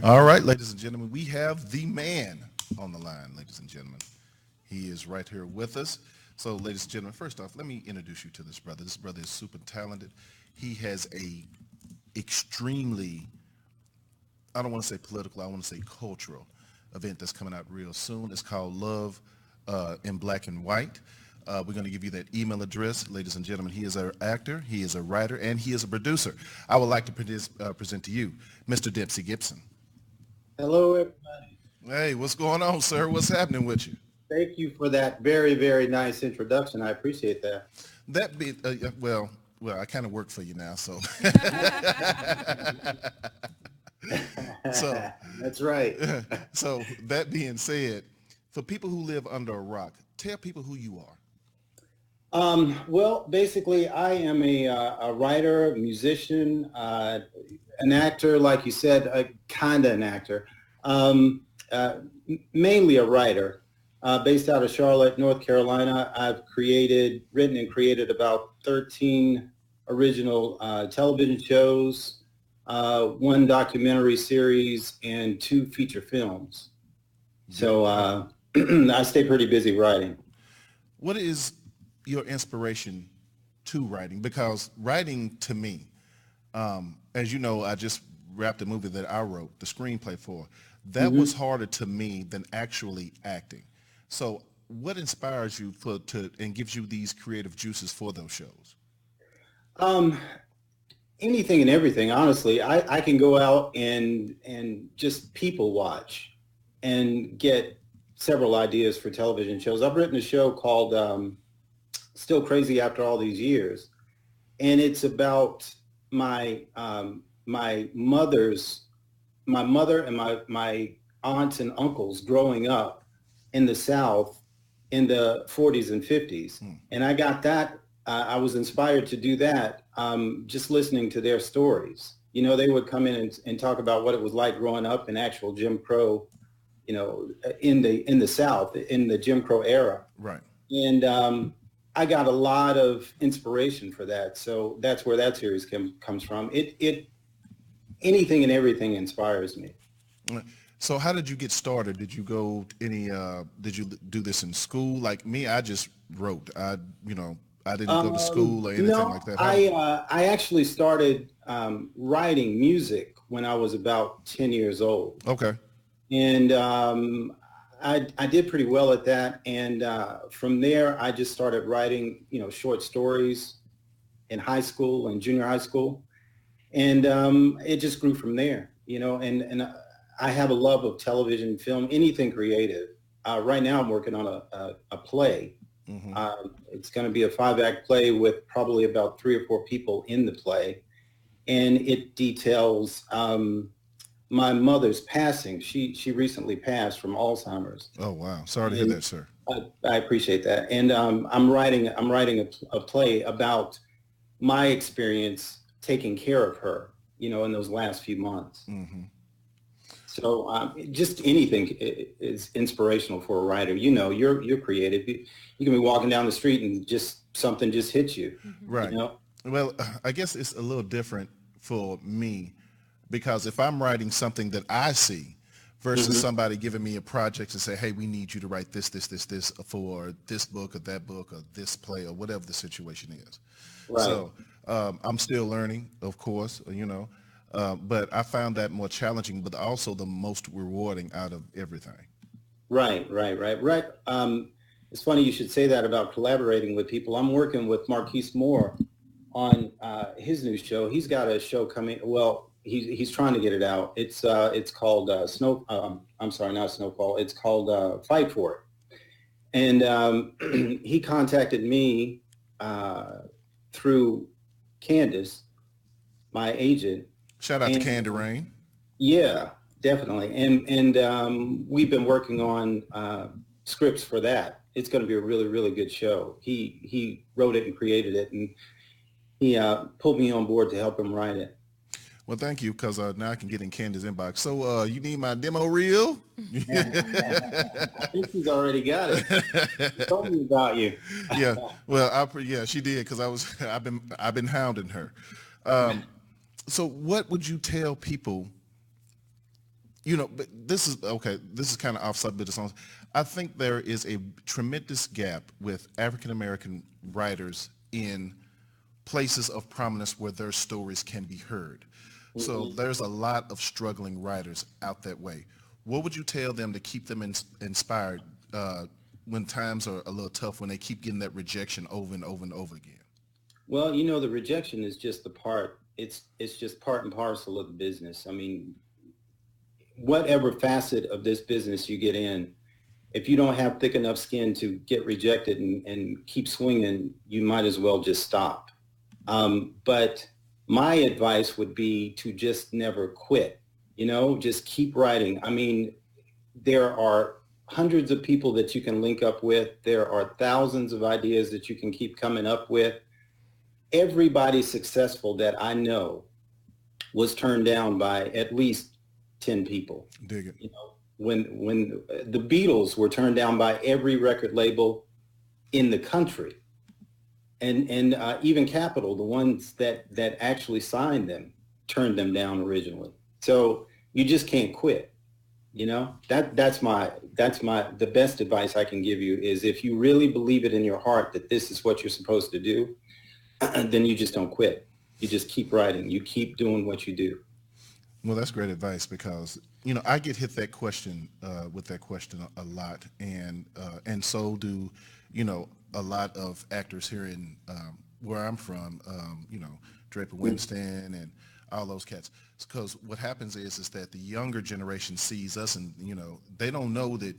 All right, ladies and gentlemen, we have the man on the line, ladies and gentlemen. He is right here with us. So, ladies and gentlemen, first off, let me introduce you to this brother. This brother is super talented. He has a extremely, I don't want to say political, I want to say cultural event that's coming out real soon. It's called Love in Black and White. We're going to give you that email address. Ladies and gentlemen, he is an actor, he is a writer, and he is a producer. I would like to present to you Mr. Dempsey Gibson. Hello, everybody. Hey, what's going on, sir? What's happening with you? Thank you for that very, very nice introduction. I appreciate that. That be well, I kind of work for you now, so. So that's right. So that being said, for people who live under a rock, tell people who you are. Well, basically, I am a writer, a musician, an actor, like you said, kind of an actor, mainly a writer. Based out of Charlotte, North Carolina. I've written and created about 13 original television shows, one documentary series, and 2 feature films. So I stay pretty busy writing. What is your inspiration to writing? Because writing to me, as you know, I just wrapped a movie that I wrote, the screenplay for. That was harder to me than actually acting. So what inspires you and gives you these creative juices for those shows? Anything and everything, honestly. I can go out and just people watch and get several ideas for television shows. I've written a show called Still Crazy After All These Years, and it's about my mother and my aunts and uncles growing up in the South in the 40s and 50s. And I got that, I was inspired to do that just listening to their stories. You know, they would come in and talk about what it was like growing up in actual Jim Crow, you know, in the South, in the Jim Crow era. Right. And I got a lot of inspiration for that. So that's where that series comes from. Anything and everything inspires me. So how did you get started? Did you go did you do this in school? Like me, I just wrote. I didn't go to school or anything like that. I actually started writing music when I was about 10 years old. Okay. And I did pretty well at that. And from there, I just started writing, short stories in high school and junior high school. And it just grew from there, and I have a love of television, film, anything creative. Right now I'm working on a play. It's going to be a 5-act play with probably about 3 or 4 people in the play. And it details my mother's passing. She recently passed from Alzheimer's. Oh, wow. Sorry to hear that, sir. I appreciate that. And I'm writing a play about my experience taking care of her, in those last few months. So just anything is inspirational for a writer. You're creative. You can be walking down the street and something just hits you. Right. Well, I guess it's a little different for me because if I'm writing something that I see versus somebody giving me a project and say, hey, we need you to write this for this book or that book or this play or whatever the situation is. Right. So I'm still learning, of course, but I found that more challenging, but also the most rewarding out of everything. Right. It's funny you should say that about collaborating with people. I'm working with Marquise Moore on his new show. He's got a show coming. Well, he's trying to get it out. It's called not Snowfall. It's called Fight For It. And he contacted me through Candace, my agent. Shout out to Candy Rain. Yeah, definitely. And we've been working on scripts for that. It's going to be a really, really good show. He wrote it and created it, and he pulled me on board to help him write it. Well, thank you, because now I can get in Candy's inbox. So you need my demo reel? I think she's already got it. She told me about you. Yeah, well, she did, because I've been hounding her. So what would you tell people but this is okay. This is kind of off subject. I think there is a tremendous gap with African American writers in places of prominence where their stories can be heard. So there's a lot of struggling writers out that way. What would you tell them to keep them inspired when times are a little tough, when they keep getting that rejection over and over and over again? Well, the rejection is just the part. It's just part and parcel of the business. I mean, whatever facet of this business you get in, if you don't have thick enough skin to get rejected and keep swinging, you might as well just stop. But my advice would be to just never quit, just keep writing. I mean, there are hundreds of people that you can link up with. There are thousands of ideas that you can keep coming up with. Everybody successful that I know was turned down by at least 10 people. Dig it. When the Beatles were turned down by every record label in the country, and even Capitol, the ones that actually signed them, turned them down originally. So you just can't quit. That's the best advice I can give you is, if you really believe it in your heart that this is what you're supposed to do, then you just don't quit. You just keep writing. You keep doing what you do. Well, that's great advice, because I get hit with that question a lot, and so do a lot of actors here in where I'm from. Draper Winston and all those cats. Because what happens is that the younger generation sees us, and they don't know that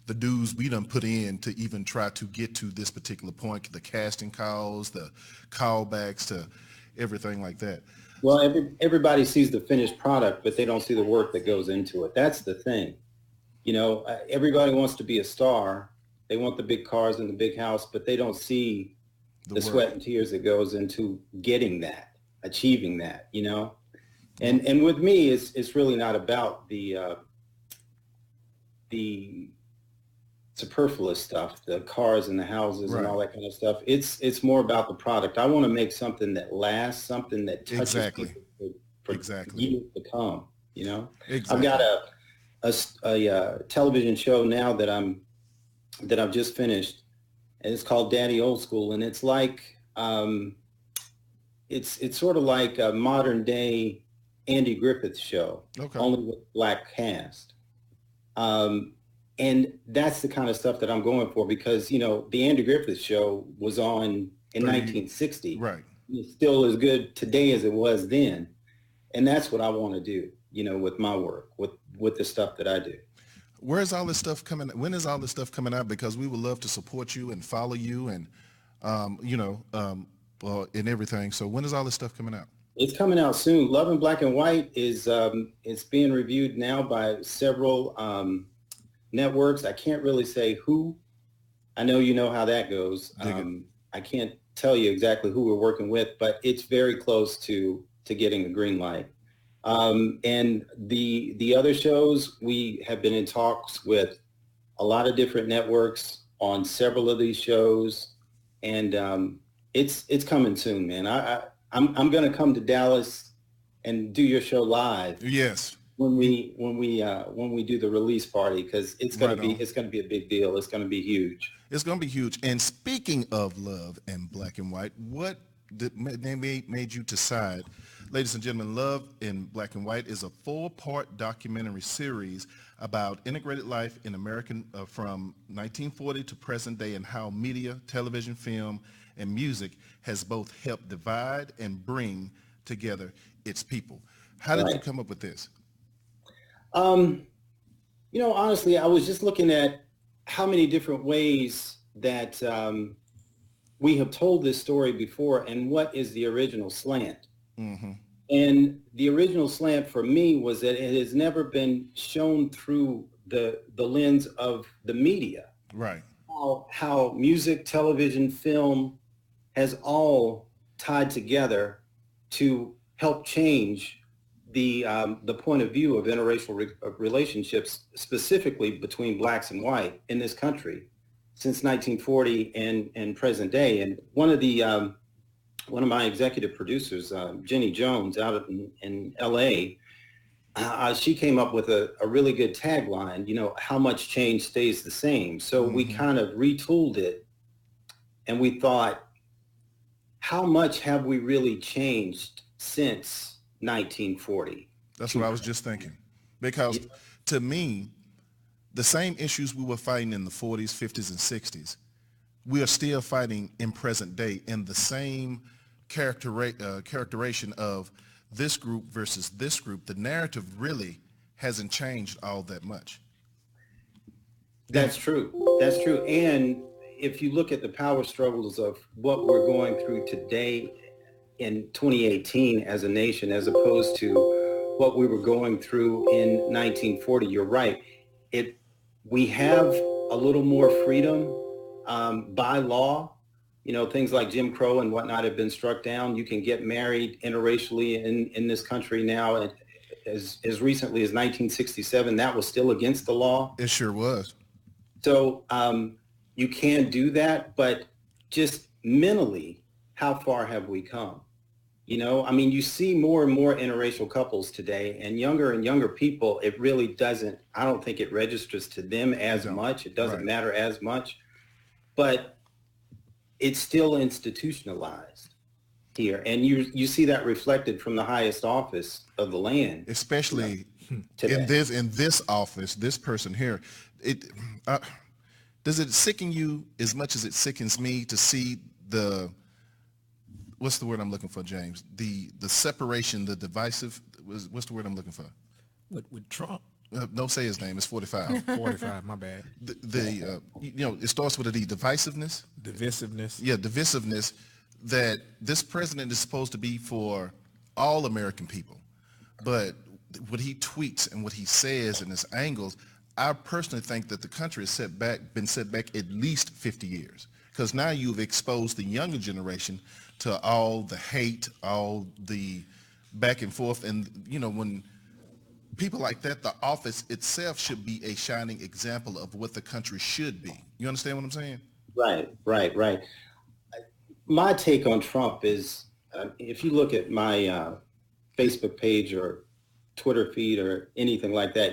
the dues we done put in to even try to get to this particular point, the casting calls, the callbacks to everything like that. Well, everybody sees the finished product, but they don't see the work that goes into it. That's the thing. Everybody wants to be a star. They want the big cars and the big house, but they don't see the sweat and tears that goes into getting that, achieving that, And with me, it's really not about the superfluous stuff, the cars and the houses and all that kind of stuff. It's more about the product. I want to make something that lasts, something that touches people for years to come. Exactly. I've got a television show now that I've just finished, and it's called Daddy Old School, and it's like it's sort of like a modern day Andy Griffith show, only with black cast. And that's the kind of stuff that I'm going for, because, the Andy Griffith show was on in 1960. Right. It's still as good today as it was then. And that's what I want to do, with my work, with the stuff that I do. Where's all this stuff coming? When is all this stuff coming out? Because we would love to support you and follow you and, and everything. So when is all this stuff coming out? It's coming out soon. Love in Black and White is it's being reviewed now by several networks. I can't really say who. I know you know how that goes. I can't tell you exactly who we're working with, but it's very close to getting a green light. And the other shows, we have been in talks with a lot of different networks on several of these shows, and it's coming soon, man. I'm going to come to Dallas and do your show live. Yes. When we do the release party, because it's going to be a big deal. It's going to be huge. It's going to be huge. And speaking of Love and Black and White, what made you decide? Ladies and gentlemen, Love in Black and White is a 4-part documentary series about integrated life in American from 1940 to present day, and how media, television, film, and music has both helped divide and bring together its people. How did you come up with this? Honestly, I was just looking at how many different ways that we have told this story before, and what is the original slant. Mm-hmm. And the original slant for me was that it has never been shown through the lens of the media. Right. How music, television, film has all tied together to help change the point of view of interracial relationships, specifically between blacks and white in this country since 1940 and present day. And one of my executive producers, Jenny Jones, out in LA, she came up with a really good tagline, how much change stays the same. So we kind of retooled it, and we thought, how much have we really changed since 1940? That's what I was just thinking. Because to me, the same issues we were fighting in the 40s, 50s, and 60s, we are still fighting in present day in the same characterization of this group versus this group. The narrative really hasn't changed all that much. That's true. That's true. And if you look at the power struggles of what we're going through today in 2018 as a nation, as opposed to what we were going through in 1940, you're right. We have a little more freedom by law. Things like Jim Crow and whatnot have been struck down. You can get married interracially in this country now. As recently as 1967, that was still against the law. It sure was. So you can do that, but just mentally, how far have we come? You see more and more interracial couples today, and younger people, it really doesn't, I don't think it registers to them as much. It doesn't matter as much, but it's still institutionalized here. And you see that reflected from the highest office of the land. Especially today. in this office, this person here, does it sicken you as much as it sickens me to see what's the word I'm looking for, James? The separation, the divisive, what's the word I'm looking for? With Trump? Don't say his name. It's 45. 45, my bad. It starts with a D, divisiveness. Divisiveness. Yeah, divisiveness, that this president is supposed to be for all American people. But what he tweets and what he says and his angles, I personally think that the country has been set back at least 50 years. Because now you've exposed the younger generation to all the hate, all the back and forth. And, when people like that, the office itself should be a shining example of what the country should be. You understand what I'm saying? Right. My take on Trump is, if you look at my Facebook page or Twitter feed or anything like that,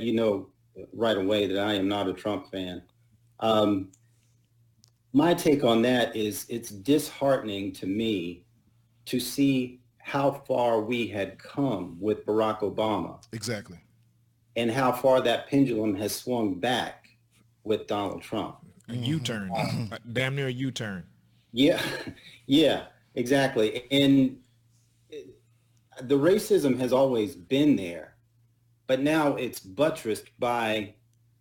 right away that I am not a Trump fan. My take on that is it's disheartening to me to see how far we had come with Barack Obama. Exactly. And how far that pendulum has swung back with Donald Trump. A U-turn, damn near a U-turn. Yeah, exactly. And the racism has always been there, but now it's buttressed by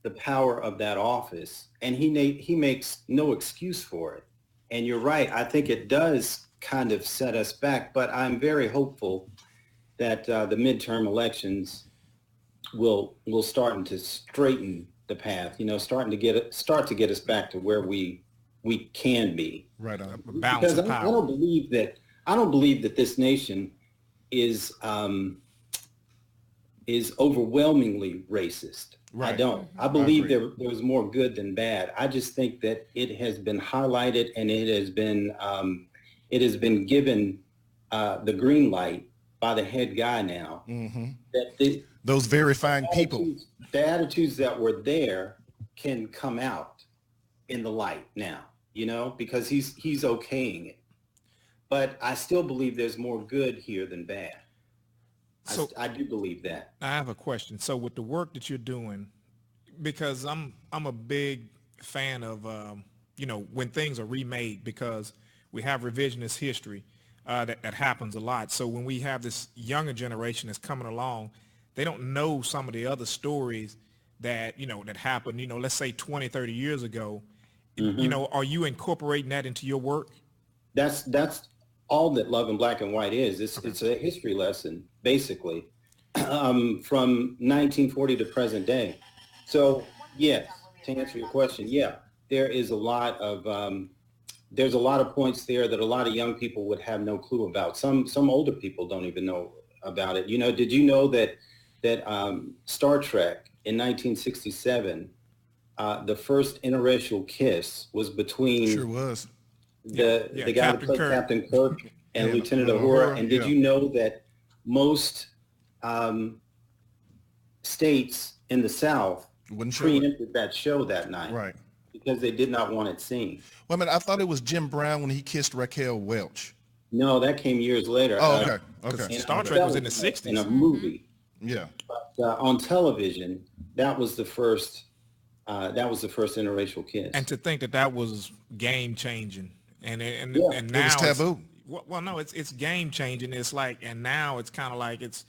the power of that office, and he makes no excuse for it. And you're right, I think it does kind of set us back, but I'm very hopeful that the midterm elections will starting to straighten the path, start to get us back to where we can be. Right on. Balance Because of power. I don't believe that this nation is overwhelmingly racist. Right. I don't. I believe there was more good than bad. I just think that it has been highlighted and it has been given the green light by the head guy now. Mm-hmm. That those very fine people. The attitudes that were there can come out in the light now, because he's okaying it. But I still believe there's more good here than bad. So I do believe that. I have a question. So with the work that you're doing, because I'm a big fan of, when things are remade, because we have revisionist history that happens a lot. So when we have this younger generation that's coming along, they don't know some of the other stories that, that happened, let's say 20, 30 years ago. Mm-hmm. Are you incorporating that into your work? That's all that Love in Black and White is. It's a history lesson, basically, from 1940 to present day. So, yes, to answer your question, there is a lot of there's a lot of points there that a lot of young people would have no clue about. Some older people don't even know about it. Did you know that Star Trek in 1967, the first interracial kiss was between Sure was. the guy that played Captain Kirk and Lieutenant Uhura. And did you know that most states in the South Wouldn't show it. preempted that show that night. Right. Because they did not want it seen. Well, I mean, I thought it was Jim Brown when he kissed Raquel Welch. No, that came years later. Oh, okay. Okay. Star Trek was in the 60s. In a movie. Yeah. But on television, that was the first interracial kiss. And to think that was game changing, and Yeah. and It now was taboo. Well, no, it's game changing. It's like, and now it's kind of like it's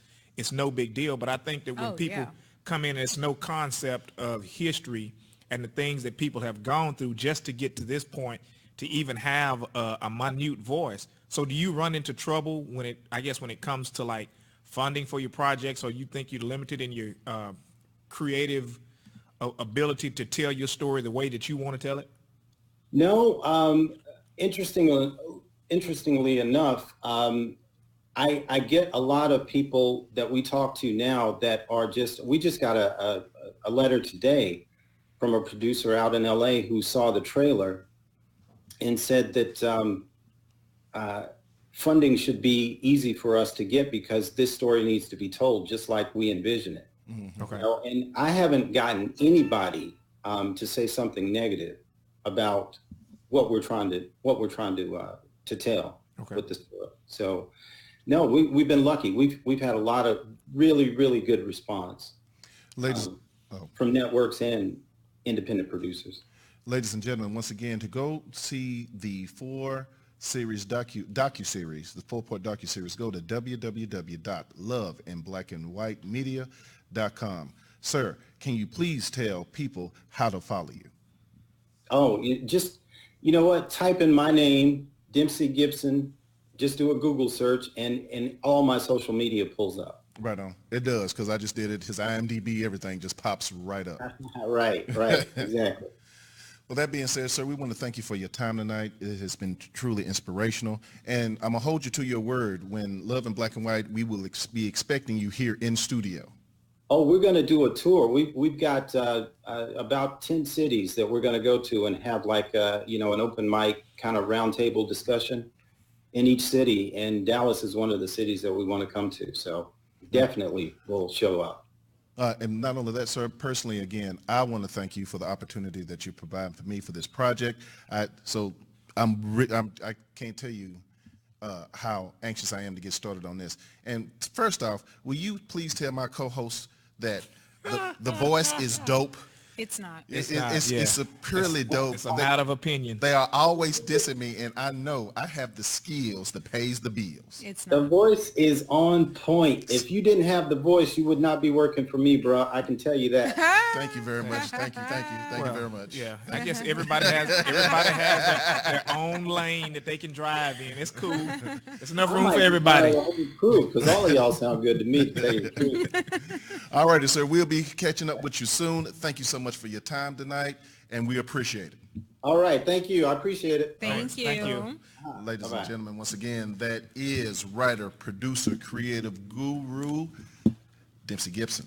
no big deal. But I think that when people come in, it's no concept of history and the things that people have gone through just to get to this point, to even have a minute voice. So do you run into trouble when it comes to like funding for your projects, or you think you're limited in your creative ability to tell your story the way that you want to tell it? No, interestingly enough, I get a lot of people that we talk to now that are we just got a letter today from a producer out in LA who saw the trailer and said that funding should be easy for us to get because this story needs to be told just like we envision it. Mm-hmm. Okay. And I haven't gotten anybody to say something negative about what we're trying to tell with the story. So, no, we've been lucky. We've had a lot of really, really good response, Ladies, from networks and independent producers. Ladies and gentlemen, once again, to go see the four-series docu-series, the four-part docu-series, go to www.loveandblackandwhitemedia.com. Sir, can you please tell people how to follow you? Oh, you know what? Type in my name, Dempsey Gibson. Just do a Google search, and all my social media pulls up. Right on. It does, because I just did it. His IMDb, everything just pops right up. Right, exactly. Well, that being said, sir, we want to thank you for your time tonight. It has been truly inspirational. And I'm going to hold you to your word. When Love and Black and White, we will be expecting you here in studio. Oh, we're going to do a tour. We've got about 10 cities that we're going to go to and have like, an open mic kind of roundtable discussion in each city. And Dallas is one of the cities that we want to come to. So definitely we'll show up. And not only that, sir, personally, again, I want to thank you for the opportunity that you provide for me for this project. I can't tell you how anxious I am to get started on this. And first off, will you please tell my co-host that the voice is dope? It's not. It's a purely dope. It's a matter of opinion. They are always dissing me, and I know I have the skills that pays the bills. It's The not. voice is on point. If you didn't have the voice, you would not be working for me, bro. I can tell you that. Thank you very much. Thank you very much. Yeah, I guess everybody has their own lane that they can drive in. It's cool. There's enough room for everybody. Because all of y'all sound good to me, to tell you the truth. All righty, sir. We'll be catching up with you soon. Thank you so much for your time tonight, and we appreciate it. All right. Thank you. I appreciate it. Thank you. Thank you. Ladies Bye-bye. and gentlemen, once again, that is writer, producer, creative guru, Dempsey Gibson.